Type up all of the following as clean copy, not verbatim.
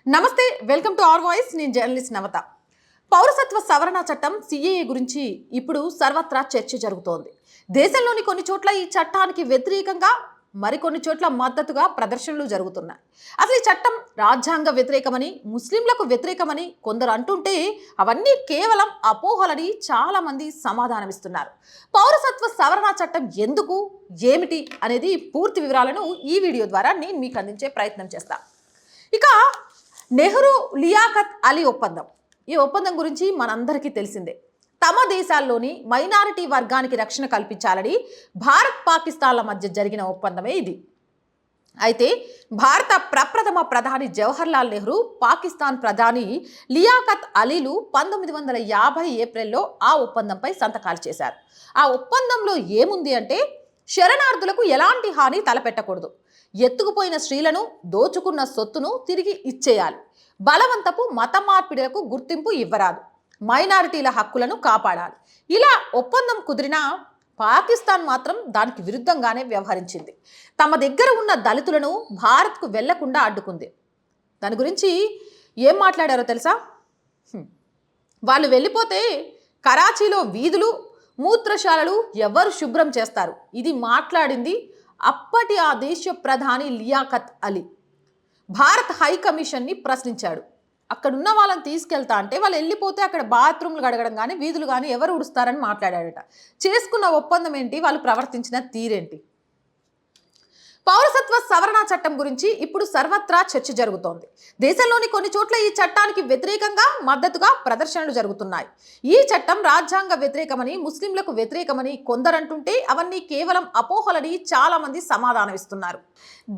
నమస్తే, welcome to our voice. నేను journalist నవత. పౌరసత్వ సవరణ చట్టం సిఏఏ గురించి ఇప్పుడు సర్వత్రా చర్చ జరుగుతోంది. దేశంలోని కొన్ని చోట్ల ఈ చట్టానికి వ్యతిరేకంగా, మరికొన్ని చోట్ల మద్దతుగా ప్రదర్శనలు జరుగుతున్నాయి. అసలు ఈ చట్టం రాజ్యాంగ వ్యతిరేకమని, ముస్లింలకు వ్యతిరేకమని కొందరు అంటుంటే అవన్నీ కేవలం అపోహలని చాలా మంది సమాధానమిస్తున్నారు. పౌరసత్వ సవరణ చట్టం ఎందుకు, ఏమిటి అనేది పూర్తి వివరాలను ఈ వీడియో ద్వారా నేను మీకు అందించే ప్రయత్నం చేస్తాను. ఇక నెహ్రూ లియాఖత్ అలీ ఒప్పందం. ఈ ఒప్పందం గురించి మనందరికీ తెలిసిందే. తమ దేశాల్లోని మైనారిటీ వర్గానికి రక్షణ కల్పించాలని భారత్ పాకిస్తాన్ల మధ్య జరిగిన ఒప్పందమే ఇది. అయితే భారత ప్రప్రథమ ప్రధాని జవహర్లాల్ నెహ్రూ, పాకిస్తాన్ ప్రధాని లియాఖత్ అలీలు 1950 ఏప్రిల్లో ఆ ఒప్పందంపై సంతకాలు చేశారు. ఆ ఒప్పందంలో ఏముంది అంటే, శరణార్థులకు ఎలాంటి హాని తలపెట్టకూడదు, ఎత్తుకుపోయిన స్త్రీలను, దోచుకున్న సొత్తును తిరిగి ఇచ్చేయాలి, బలవంతపు మత మార్పిడులకు గుర్తింపు ఇవ్వరాదు, మైనారిటీల హక్కులను కాపాడాలి. ఇలా ఒప్పందం కుదిరినా పాకిస్తాన్ మాత్రం దానికి విరుద్ధంగానే వ్యవహరించింది. తమ దగ్గర ఉన్న దళితులను భారత్కు వెళ్లకుండా అడ్డుకుంది. దాని గురించి ఏం మాట్లాడారో తెలుసా? వాళ్ళు వెళ్ళిపోతే కరాచీలో వీధులు, మూత్రశాలలు ఎవరు శుభ్రం చేస్తారు? ఇది మాట్లాడింది అప్పటి ఆ దేశ ప్రధాని లియాఖత్ అలీ. భారత్ హై కమిషన్ని ప్రశ్నించాడు. అక్కడున్న వాళ్ళని తీసుకెళ్తా అంటే వాళ్ళు వెళ్ళిపోతే అక్కడ బాత్రూమ్లు గడగడం కానీ, వీధులు కానీ ఎవరు ఉడుస్తారని మాట్లాడాడట. చేసుకున్న ఒప్పందం ఏంటి, వాళ్ళు ప్రవర్తించిన తీరేంటి? పౌరసత్వ సవరణ చట్టం గురించి ఇప్పుడు సర్వత్రా చర్చ జరుగుతోంది. దేశంలోని కొన్ని చోట్ల ఈ చట్టానికి వ్యతిరేకంగా, మద్దతుగా ప్రదర్శనలు జరుగుతున్నాయి. ఈ చట్టం రాజ్యాంగ వ్యతిరేకమని, ముస్లింలకు వ్యతిరేకమని కొందరంటుంటే అవన్నీ కేవలం అపోహలని చాలా మంది సమాధానమిస్తున్నారు.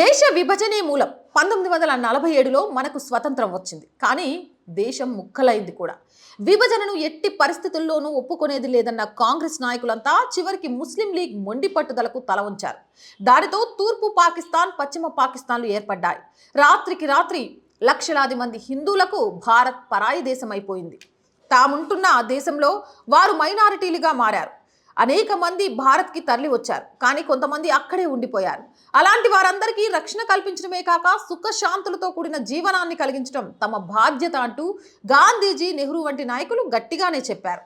దేశ విభజనే మూలం. 1947లో మనకు స్వతంత్రం వచ్చింది, కానీ దేశం ముక్కలైంది కూడా. విభజనను ఎట్టి పరిస్థితుల్లోనూ ఒప్పుకునేది లేదన్న కాంగ్రెస్ నాయకులంతా చివరికి ముస్లిం లీగ్ మొండి పట్టుదలకు తల ఉంచారు. దానితో తూర్పు పాకిస్తాన్, పశ్చిమ పాకిస్తాన్లు ఏర్పడ్డాయి. రాత్రికి రాత్రి లక్షలాది మంది హిందువులకు భారత్ పరాయి దేశం అయిపోయింది. తాముంటున్న ఆ దేశంలో వారు మైనారిటీలుగా మారారు. అనేక మంది భారత్కి తరలి వచ్చారు, కానీ కొంతమంది అక్కడే ఉండిపోయారు. అలాంటి వారందరికీ రక్షణ కల్పించడమే కాక సుఖశాంతులతో కూడిన జీవనాన్ని కలిగించడం తమ బాధ్యత అంటూ గాంధీజీ, నెహ్రూ వంటి నాయకులు గట్టిగానే చెప్పారు.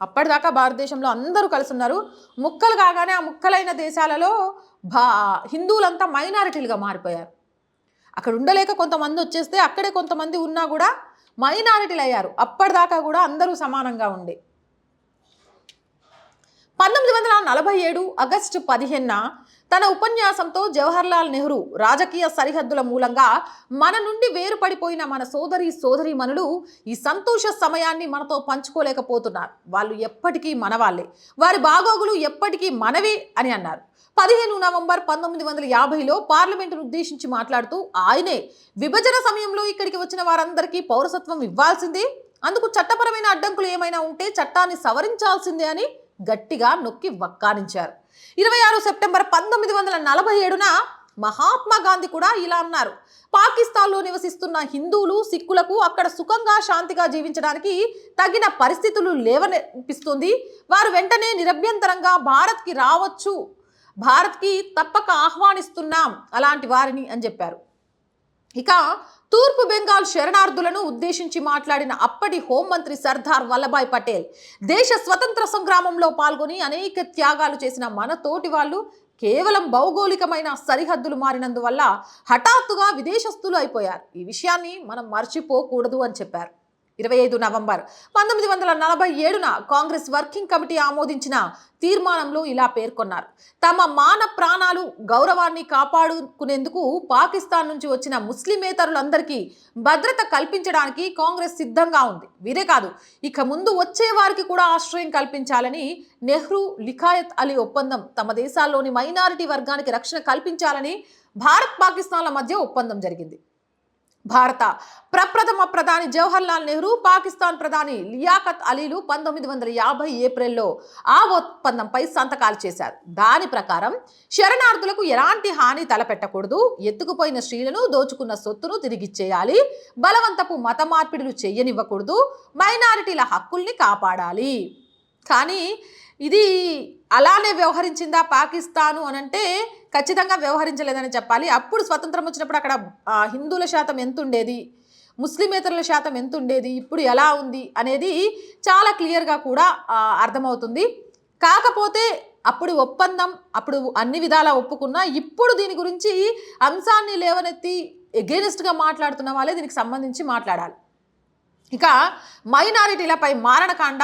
అప్పటిదాకా భారతదేశంలో అందరూ కలిసి ఉన్నారు. ముక్కలు కాగానే ఆ ముక్కలైన దేశాలలో హిందువులంతా మైనారిటీలుగా మారిపోయారు. అక్కడ ఉండలేక కొంతమంది వచ్చేస్తే అక్కడే కొంతమంది ఉన్నా కూడా మైనారిటీలు అయ్యారు. అప్పటిదాకా కూడా అందరూ సమానంగా ఉండే 1947 ఆగస్టు 15న తన ఉపన్యాసంతో జవహర్లాల్ నెహ్రూ రాజకీయ సరిహద్దుల మూలంగా మన నుండి వేరుపడిపోయిన మన సోదరీమణులు ఈ సంతోష సమయాన్ని మనతో పంచుకోలేకపోతున్నారు. వాళ్ళు ఎప్పటికీ మనవాళ్లే, వారి బాగోగులు ఎప్పటికీ మనవే అని అన్నారు. 15 నవంబర్ 1950లో పార్లమెంటును ఉద్దేశించి మాట్లాడుతూ ఆయనే విభజన సమయంలో ఇక్కడికి వచ్చిన వారందరికీ పౌరసత్వం ఇవ్వాల్సిందే, అందుకు చట్టపరమైన అడ్డంకులు ఏమైనా ఉంటే చట్టాన్ని సవరించాల్సిందే అని గట్టిగా నొక్కి వక్కానించారు. 26 సెప్టెంబర్ 1947న మహాత్మా గాంధీ కూడా ఇలా అన్నారు. పాకిస్తాన్లో నివసిస్తున్న హిందువులు, సిక్కులకు అక్కడ సుఖంగా, శాంతిగా జీవించడానికి తగిన పరిస్థితులు లేవనిపిస్తుంది. వారు వెంటనే నిరభ్యంతరంగా భారత్కి రావచ్చు, భారత్కి తప్పక ఆహ్వానిస్తున్నాం అలాంటి వారిని అని చెప్పారు. ఇక తూర్పు బెంగాల్ శరణార్థులను ఉద్దేశించి మాట్లాడిన అప్పటి హోంమంత్రి సర్దార్ వల్లభాయ్ పటేల్, దేశ స్వతంత్ర సంగ్రామంలో పాల్గొని అనేక త్యాగాలు చేసిన మన తోటి వాళ్ళు కేవలం భౌగోళికమైన సరిహద్దులు మారినందువల్ల హఠాత్తుగా విదేశస్తులు అయిపోయారు. ఈ విషయాన్ని మనం మర్చిపోకూడదు అని చెప్పారు. 25 నవంబర్ 1947న కాంగ్రెస్ వర్కింగ్ కమిటీ ఆమోదించిన తీర్మానంలో ఇలా పేర్కొన్నారు. తమ మాన ప్రాణాలు, గౌరవాన్ని కాపాడుకునేందుకు పాకిస్తాన్ నుంచి వచ్చిన ముస్లిమేతరులందరికీ భద్రత కల్పించడానికి కాంగ్రెస్ సిద్ధంగా ఉంది. వీరే కాదు, ఇక ముందు వచ్చే వారికి కూడా ఆశ్రయం కల్పించాలని నెహ్రూ లియాఖత్ అలీ ఒప్పందం తమ దేశాల్లోని మైనారిటీ వర్గానికి రక్షణ కల్పించాలని భారత్ పాకిస్తాన్ల మధ్య ఒప్పందం జరిగింది. భారత ప్రప్రథమ ప్రధాని జవహర్లాల్ నెహ్రూ, పాకిస్తాన్ ప్రధాని లియాఖత్ అలీలు 1950 ఏప్రిల్లో ఆ ఒప్పందంపై సంతకాలు చేశారు. దాని ప్రకారం శరణార్థులకు ఎలాంటి హాని తలపెట్టకూడదు, ఎత్తుకుపోయిన స్త్రీలను, దోచుకున్న సొత్తును తిరిగిచ్చేయాలి, బలవంతపు మత మార్పిడులు చెయ్యనివ్వకూడదు, మైనారిటీల హక్కుల్ని కాపాడాలి. కానీ ఇది అలానే వ్యవహరించిందా పాకిస్తాను అనంటే ఖచ్చితంగా వ్యవహరించలేదని చెప్పాలి. అప్పుడు స్వతంత్రం వచ్చినప్పుడు అక్కడ హిందువుల శాతం ఎంత ఉండేది, ముస్లిమేతరుల శాతం ఎంత ఉండేది, ఇప్పుడు ఎలా ఉంది అనేది చాలా క్లియర్గా కూడా అర్థమవుతుంది. కాకపోతే అప్పుడు ఒప్పందం, అప్పుడు అన్ని విధాలా ఒప్పుకున్నా ఇప్పుడు దీని గురించి అంశాన్ని లేవనెత్తి ఎగెనిస్ట్గా మాట్లాడుతున్న వాళ్ళే దీనికి సంబంధించి మాట్లాడాలి. ఇక మైనారిటీలపై మారణకాండ,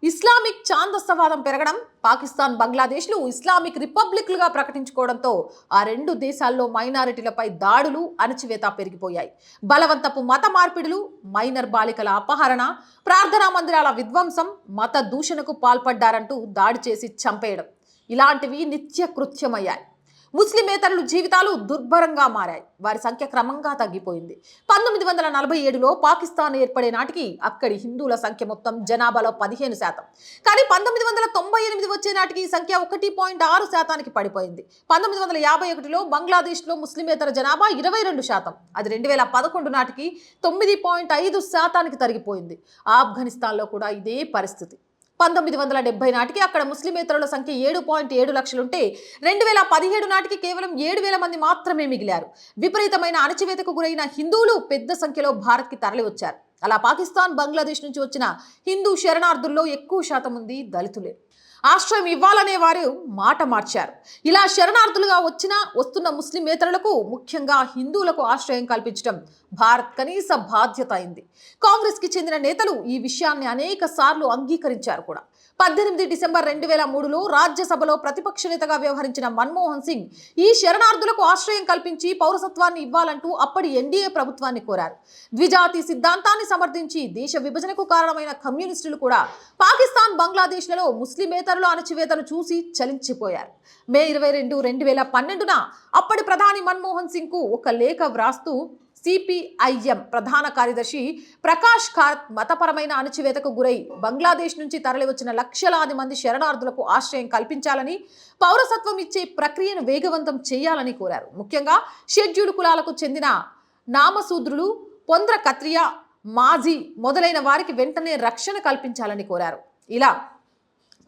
ఇస్లామిక్ ఛాందస్తవాదం పెరగడం, పాకిస్తాన్ బంగ్లాదేశ్లు ఇస్లామిక్ రిపబ్లిక్లుగా ప్రకటించుకోవడంతో ఆ రెండు దేశాల్లో మైనారిటీలపై దాడులు, అణచివేత పెరిగిపోయాయి. బలవంతపు మత మార్పిడులు, మైనర్ బాలికల అపహరణ, ప్రార్థనా మందిరాల విధ్వంసం, మత దూషణకు పాల్పడ్డారంటూ దాడి చేసి చంపేయడం ఇలాంటివి నిత్య కృత్యమయ్యాయి. ముస్లిమేతరుల జీవితాలు దుర్భరంగా మారాయి. వారి సంఖ్య క్రమంగా తగ్గిపోయింది. 1947లో పాకిస్తాన్ ఏర్పడే నాటికి అక్కడి హిందువుల సంఖ్య మొత్తం జనాభాలో 15%. కానీ 1998 వచ్చే నాటికి ఈ సంఖ్య 1.6% పడిపోయింది. 1951లో బంగ్లాదేశ్లో ముస్లిమేతర జనాభా 22%. అది 2011 నాటికి 9.5% తరిగిపోయింది. ఆఫ్ఘనిస్తాన్లో కూడా ఇదే పరిస్థితి. 1970 నాటికి అక్కడ ముస్లిమేతరుల సంఖ్య 7.7 లక్షలుంటే 2017 నాటికి కేవలం 7,000 మంది మాత్రమే మిగిలారు. విపరీతమైన అణచివేతకు గురైన హిందువులు పెద్ద సంఖ్యలో భారత్కి తరలి వచ్చారు. అలా పాకిస్తాన్, బంగ్లాదేశ్ నుంచి వచ్చిన హిందూ శరణార్థుల్లో ఎక్కువ శాతం మంది దళితులే. ఆశ్రయం ఇవ్వాలనే వారు మాట మార్చారు. ఇలా శరణార్థులుగా వస్తున్న ముస్లిమేతరులకు, ముఖ్యంగా హిందువులకు ఆశ్రయం కల్పించడం భారత్ కనీస బాధ్యత అయింది. కాంగ్రెస్కి చెందిన నేతలు ఈ విషయాన్ని అనేక సార్లు అంగీకరించారు కూడా. 18 డిసెంబర్ 2003లో రాజ్యసభలో ప్రతిపక్ష నేతగా వ్యవహరించిన మన్మోహన్ సింగ్ ఈ శరణార్థులకు ఆశ్రయం కల్పించి పౌరసత్వాన్ని ఇవ్వాలంటూ అప్పటి ఎన్డీఏ ప్రభుత్వాన్ని కోరారు. ద్విజాతి సిద్ధాంతాన్ని సమర్థించి దేశ విభజనకు కారణమైన కమ్యూనిస్టులు కూడా పాకిస్తాన్, బంగ్లాదేశ్లలో ముస్లిమేతరుల అణచివేతను చూసి చలించిపోయారు. మే 22, 2012న అప్పటి ప్రధాని మన్మోహన్ సింగ్కు ఒక లేఖ వ్రాస్తూ సిపిఐఎం ప్రధాన కార్యదర్శి ప్రకాష్ కారత్ మతపరమైన అణచివేతకు గురై బంగ్లాదేశ్ నుంచి తరలివచ్చిన లక్షలాది మంది శరణార్థులకు ఆశ్రయం కల్పించాలని, పౌరసత్వం ఇచ్చే ప్రక్రియను వేగవంతం చేయాలని కోరారు. ముఖ్యంగా షెడ్యూల్డ్ కులాలకు చెందిన నామశూద్రులు, పొంద్ర కత్రియా, మాజీ మొదలైన వారికి వెంటనే రక్షణ కల్పించాలని కోరారు. ఇలా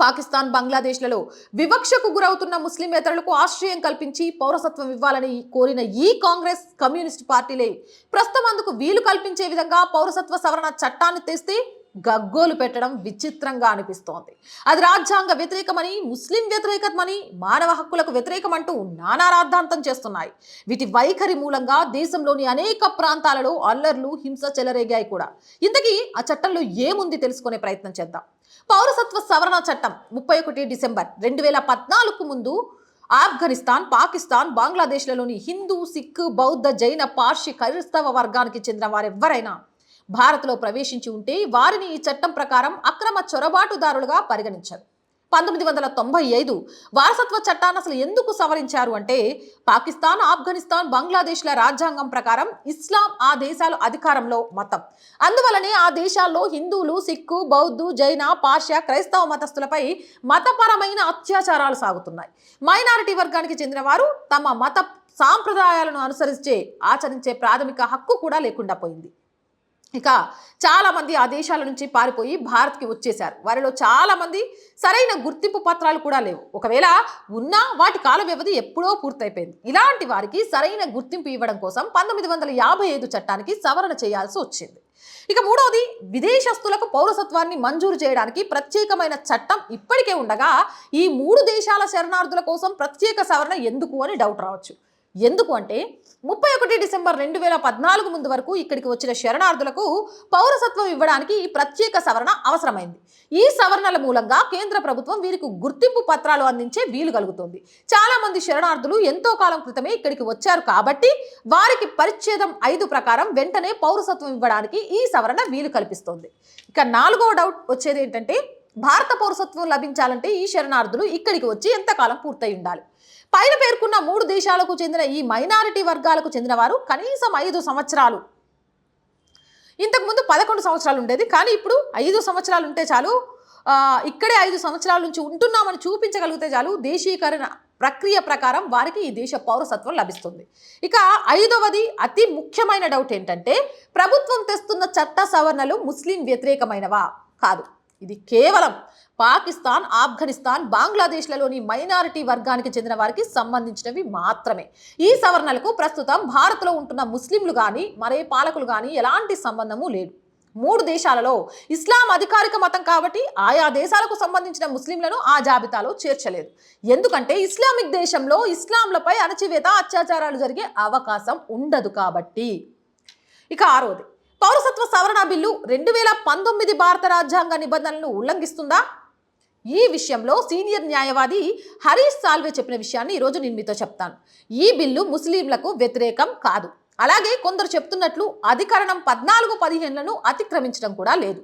పాకిస్తాన్, బంగ్లాదేశ్లలో వివక్షకు గురవుతున్న ముస్లిమేతరులకు ఆశ్రయం కల్పించి పౌరసత్వం ఇవ్వాలని కోరిన ఈ కాంగ్రెస్, కమ్యూనిస్ట్ పార్టీలే ప్రస్తుతం అందుకు వీలు కల్పించే విధంగా పౌరసత్వ సవరణ చట్టాన్ని తెస్తే గగ్గోలు పెట్టడం విచిత్రంగా అనిపిస్తోంది. అది రాజ్యాంగ వ్యతిరేకమని, ముస్లిం వ్యతిరేకమని, మానవ హక్కులకు వ్యతిరేకమంటూ నానా రాద్ధాంతం చేస్తున్నాయి. వీటి వైఖరి మూలంగా దేశంలోని అనేక ప్రాంతాలలో అల్లర్లు, హింస చెలరేగాయి కూడా. ఇంతకీ ఆ చట్టంలో ఏముంది తెలుసుకునే ప్రయత్నం చేద్దాం. పౌరసత్వ సవరణ చట్టం 31 డిసెంబర్ 2014కు ముందు ఆఫ్ఘనిస్తాన్, పాకిస్తాన్, బంగ్లాదేశ్లలోని హిందూ, సిక్, బౌద్ధ, జైన, పార్షి, క్రైస్తవ వర్గానికి చెందిన వారెవ్వరైనా భారత్లో ప్రవేశించి ఉంటే వారిని ఈ చట్టం ప్రకారం అక్రమ చొరబాటుదారులుగా పరిగణించారు. 1995 వారసత్వ చట్టాన్ని అసలు ఎందుకు సవరించారు అంటే, పాకిస్తాన్, ఆఫ్ఘనిస్తాన్, బంగ్లాదేశ్ల రాజ్యాంగం ప్రకారం ఇస్లాం ఆ దేశాల అధికారంలో మతం. అందువలనే ఆ దేశాల్లో హిందువులు, సిక్కు, బౌద్ధు, జైన, పార్శ్య, క్రైస్తవ మతస్థులపై మతపరమైన అత్యాచారాలు సాగుతున్నాయి. మైనారిటీ వర్గానికి చెందిన వారు తమ మత సాంప్రదాయాలను ఆచరించే ప్రాథమిక హక్కు కూడా లేకుండా పోయింది. ఇక చాలామంది ఆ దేశాల నుంచి పారిపోయి భారత్కి వచ్చేశారు. వారిలో చాలామంది సరైన గుర్తింపు పత్రాలు కూడా లేవు. ఒకవేళ ఉన్నా వాటి కాల వ్యవధి ఎప్పుడో పూర్తయిపోయింది. ఇలాంటి వారికి సరైన గుర్తింపు ఇవ్వడం కోసం 1955 చట్టానికి సవరణ చేయాల్సి వచ్చింది. ఇక మూడవది, విదేశస్తులకు పౌరసత్వాన్ని మంజూరు చేయడానికి ప్రత్యేకమైన చట్టం ఇప్పటికే ఉండగా ఈ 3 దేశాల శరణార్థుల కోసం ప్రత్యేక సవరణ ఎందుకు అని డౌట్ రావచ్చు. ఎందుకు అంటే 31 డిసెంబర్ 2014 ముందు వరకు ఇక్కడికి వచ్చిన శరణార్థులకు పౌరసత్వం ఇవ్వడానికి ఈ ప్రత్యేక సవరణ అవసరమైంది. ఈ సవరణల మూలంగా కేంద్ర ప్రభుత్వం వీరికి గుర్తింపు పత్రాలు అందించే వీలు కలుగుతుంది. చాలా మంది శరణార్థులు ఎంతో కాలం క్రితమే ఇక్కడికి వచ్చారు కాబట్టి వారికి పరిచ్ఛేదం 5 ప్రకారం వెంటనే పౌరసత్వం ఇవ్వడానికి ఈ సవరణ వీలు కల్పిస్తుంది. ఇక 4వ డౌట్ వచ్చేది ఏంటంటే, భారత పౌరసత్వం లభించాలంటే ఈ శరణార్థులు ఇక్కడికి వచ్చి ఎంతకాలం పూర్తయి ఉండాలి. పైన పేర్కొన్న 3 దేశాలకు చెందిన ఈ మైనారిటీ వర్గాలకు చెందిన వారు కనీసం 5 సంవత్సరాలు, ఇంతకుముందు 11 సంవత్సరాలు ఉండేది, కానీ ఇప్పుడు 5 సంవత్సరాలు ఉంటే చాలు, ఇక్కడే 5 సంవత్సరాల నుంచి ఉంటున్నామని చూపించగలిగితే చాలు, దేశీకరణ ప్రక్రియ ప్రకారం వారికి ఈ దేశ పౌరసత్వం లభిస్తుంది. ఇక 5వది అతి ముఖ్యమైన డౌట్ ఏంటంటే, ప్రభుత్వం తెస్తున్న చట్ట సవరణలు ముస్లిం వ్యతిరేకమైనవా? కాదు. ఇది కేవలం పాకిస్తాన్, ఆఫ్ఘనిస్తాన్, బంగ్లాదేశ్లలోని మైనారిటీ వర్గానికి చెందిన వారికి సంబంధించినవి మాత్రమే. ఈ సవరణలకు ప్రస్తుతం భారత్లో ఉంటున్న ముస్లింలు కానీ మరే పాలకులు కానీ ఎలాంటి సంబంధము లేదు. 3 దేశాలలో ఇస్లాం అధికారిక మతం కాబట్టి ఆయా దేశాలకు సంబంధించిన ముస్లింలను ఆ జాబితాలో చేర్చలేదు. ఎందుకంటే ఇస్లామిక్ దేశంలో ఇస్లాంలపై అణచివేత, అత్యాచారాలు జరిగే అవకాశం ఉండదు కాబట్టి. ఇక 6వది, పౌరసత్వ సవరణ బిల్లు 2019 భారత రాజ్యాంగ నిబంధనలను ఉల్లంఘిస్తుందా? ఈ విషయంలో సీనియర్ న్యాయవాది హరీష్ సాల్వే చెప్పిన విషయాన్ని ఈరోజు నేను మీతో చెప్తాను. ఈ బిల్లు ముస్లింలకు వ్యతిరేకం కాదు. అలాగే కొందరు చెప్తున్నట్లు అధికరణం 14-15లను అతిక్రమించడం కూడా లేదు.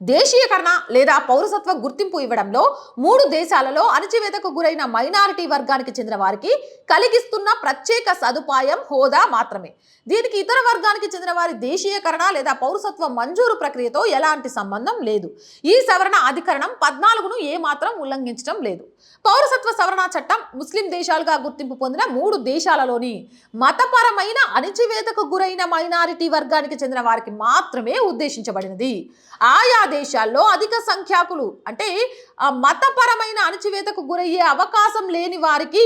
దేశీయకరణ లేదా పౌరసత్వ గుర్తింపు ఇవ్వడంలో 3 దేశాలలో అణచివేతకు గురైన మైనారిటీ వర్గానికి చెందిన వారికి కలిగిస్తున్న ప్రత్యేక సదుపాయం, హోదా మాత్రమే. దీనికి ఇతర వర్గానికి చెందిన వారి దేశీయకరణ లేదా పౌరసత్వ మంజూరు ప్రక్రియతో ఎలాంటి సంబంధం లేదు. ఈ సవరణ అధికరణం 14ను ఏమాత్రం ఉల్లంఘించడం లేదు. పౌరసత్వ సవరణ చట్టం ముస్లిం దేశాలుగా గుర్తింపు పొందిన 3 దేశాలలోని మతపరమైన అణచివేతకు గురైన మైనారిటీ వర్గానికి చెందిన వారికి మాత్రమే ఉద్దేశించబడినది. ఆయా దేశాల్లో అధిక సంఖ్యాకులు అంటే మతపరమైన అణచివేతకు గురయ్యే అవకాశం లేని వారికి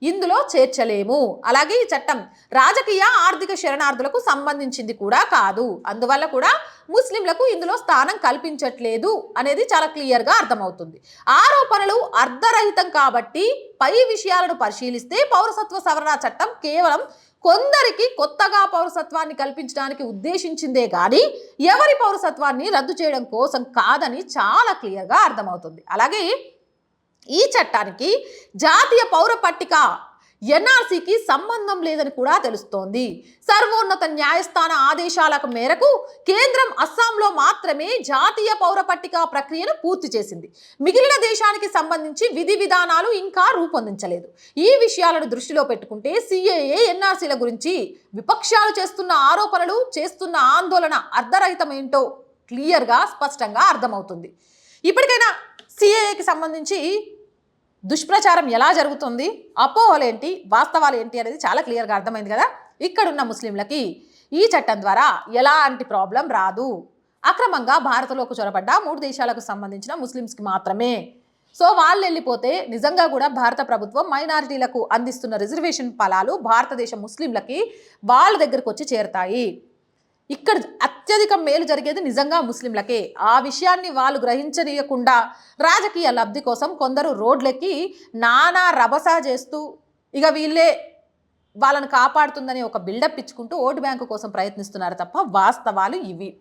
ఇందులో చేర్చలేము. అలాగే ఈ చట్టం రాజకీయ, ఆర్థిక శరణార్థులకు సంబంధించింది కూడా కాదు. అందువల్ల కూడా ముస్లింలకు ఇందులో స్థానం కల్పించట్లేదు అనేది చాలా క్లియర్గా అర్థమవుతుంది. ఆరోపణలు అర్ధరహితం కాబట్టి పై విషయాలను పరిశీలిస్తే పౌరసత్వ సవరణ చట్టం కేవలం కొందరికి కొత్తగా పౌరసత్వాన్ని కల్పించడానికి ఉద్దేశించిందే కానీ ఎవరి పౌరసత్వాన్ని రద్దు చేయడం కోసం కాదని చాలా క్లియర్గా అర్థమవుతుంది. అలాగే ఈ చట్టానికి జాతీయ పౌర పట్టిక ఎన్ఆర్సీకి సంబంధం లేదని కూడా తెలుస్తోంది. సర్వోన్నత న్యాయస్థాన ఆదేశాల మేరకు కేంద్రం అస్సాంలో మాత్రమే జాతీయ పౌర పట్టిక ప్రక్రియను పూర్తి చేసింది. మిగిలిన దేశానికి సంబంధించి విధి విధానాలు ఇంకా రూపొందించలేదు. ఈ విషయాలను దృష్టిలో పెట్టుకుంటే సిఏఏ, ఎన్ఆర్సీల గురించి విపక్షాలు చేస్తున్న ఆరోపణలు, చేస్తున్న ఆందోళన అర్ధరహితమేంటో క్లియర్గా, స్పష్టంగా అర్థమవుతుంది. ఇప్పటికైనా సిఏఏకి సంబంధించి దుష్ప్రచారం ఎలా జరుగుతుంది, అపోహలేంటి, వాస్తవాలు ఏంటి అనేది చాలా క్లియర్గా అర్థమైంది కదా. ఇక్కడున్న ముస్లింలకి ఈ చట్టం ద్వారా ఎలాంటి ప్రాబ్లం రాదు. అక్రమంగా భారత్లోకి చొరబడ్డ 3 దేశాలకు సంబంధించిన ముస్లిమ్స్కి మాత్రమే. సో వాళ్ళు వెళ్ళిపోతే నిజంగా కూడా భారత ప్రభుత్వం మైనారిటీలకు అందిస్తున్న రిజర్వేషన్ ఫలాలు భారతదేశ ముస్లింలకి వాళ్ళ దగ్గరకు వచ్చి చేరతాయి. ఇక్కడ అత్యధిక మేలు జరిగేది నిజంగా ముస్లింలకే. ఆ విషయాన్ని వాళ్ళు గ్రహించనీయకుండా రాజకీయ లబ్ధి కోసం కొందరు రోడ్లెక్కి నానా రభసా చేస్తూ ఇక వీళ్ళే వాళ్ళని కాపాడుతుందని ఒక బిల్డప్ ఇచ్చుకుంటూ ఓటు బ్యాంకు కోసం ప్రయత్నిస్తున్నారు తప్ప వాస్తవాలు ఇవి.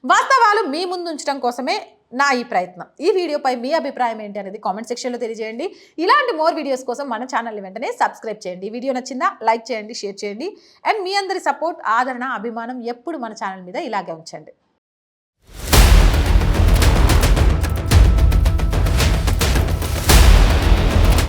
వాస్తవాలు మీ ముందు ఉంచడం కోసమే నా ఈ ప్రయత్నం. ఈ వీడియోపై మీ అభిప్రాయం ఏంటి అనేది కామెంట్ సెక్షన్లో తెలియజేయండి. ఇలాంటి మోర్ వీడియోస్ కోసం మన ఛానల్ని వెంటనే సబ్స్క్రైబ్ చేయండి. వీడియో నచ్చిందా లైక్ చేయండి, షేర్ చేయండి. అండ్ మీ అందరి సపోర్ట్, ఆదరణ, అభిమానం ఎప్పుడు మన ఛానల్ మీద ఇలాగే ఉంచండి.